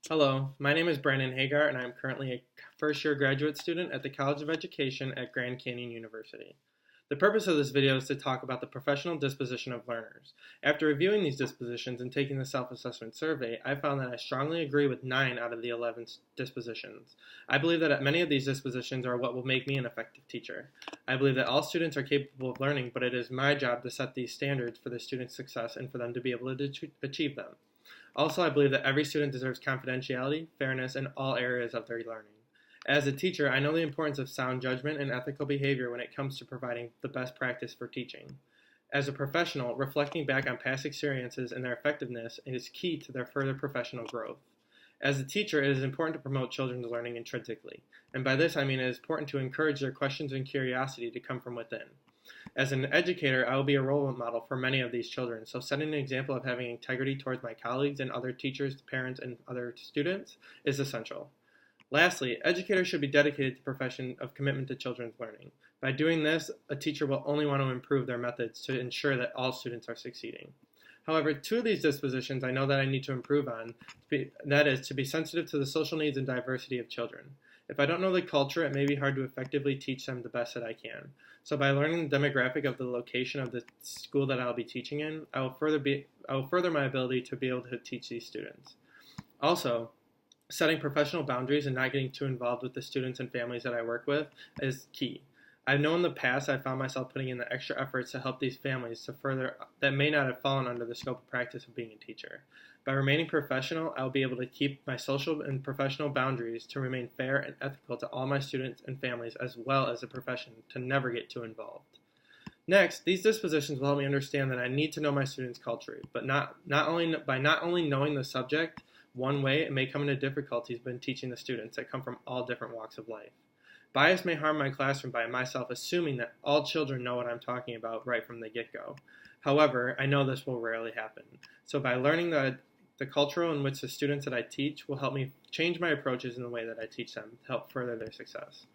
Hello, my name is Brandon Hagar, and I am currently a first year graduate student at the College of Education at Grand Canyon University. The purpose of this video is to talk about the professional disposition of learners. After reviewing these dispositions and taking the self-assessment survey, I found that I strongly agree with 9 out of the 11 dispositions. I believe that many of these dispositions are what will make me an effective teacher. I believe that all students are capable of learning, but it is my job to set these standards for the student's success and for them to be able to achieve them. Also, I believe that every student deserves confidentiality, fairness in all areas of their learning. As a teacher, I know the importance of sound judgment and ethical behavior when it comes to providing the best practice for teaching. As a professional, reflecting back on past experiences and their effectiveness is key to their further professional growth. As a teacher, it is important to promote children's learning intrinsically, and by this I mean it is important to encourage their questions and curiosity to come from within. As an educator, I will be a role model for many of these children, so setting an example of having integrity towards my colleagues and other teachers, parents, and other students is essential. Lastly, educators should be dedicated to the profession of commitment to children's learning. By doing this, a teacher will only want to improve their methods to ensure that all students are succeeding. However, 2 of these dispositions I know that I need to improve on, that is, to be sensitive to the social needs and diversity of children. If I don't know the culture, it may be hard to effectively teach them the best that I can. So by learning the demographic of the location of the school that I'll be teaching in, I will further my ability to be able to teach these students. Also, setting professional boundaries and not getting too involved with the students and families that I work with is key. I know in the past I found myself putting in the extra efforts to help these families that may not have fallen under the scope of practice of being a teacher. By remaining professional, I will be able to keep my social and professional boundaries to remain fair and ethical to all my students and families as well as the profession to never get too involved. Next, these dispositions will help me understand that I need to know my students' culture, but not only knowing the subject one way, it may come into difficulties when teaching the students that come from all different walks of life. Bias may harm my classroom by myself assuming that all children know what I'm talking about right from the get-go. However, I know this will rarely happen. So by learning the culture in which the students that I teach will help me change my approaches in the way that I teach them to help further their success.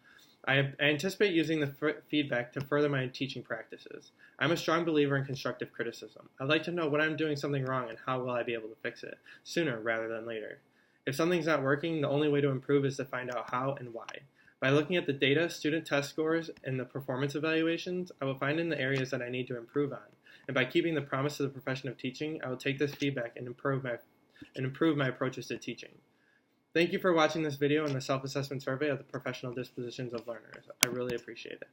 I anticipate using the feedback to further my teaching practices. I'm a strong believer in constructive criticism. I'd like to know when I'm doing something wrong and how will I be able to fix it, sooner rather than later. If something's not working, the only way to improve is to find out how and why. By looking at the data, student test scores, and the performance evaluations, I will find in the areas that I need to improve on. And by keeping the promise of the profession of teaching, I will take this feedback and improve my approaches to teaching. Thank you for watching this video on the self-assessment survey of the professional dispositions of learners. I really appreciate it.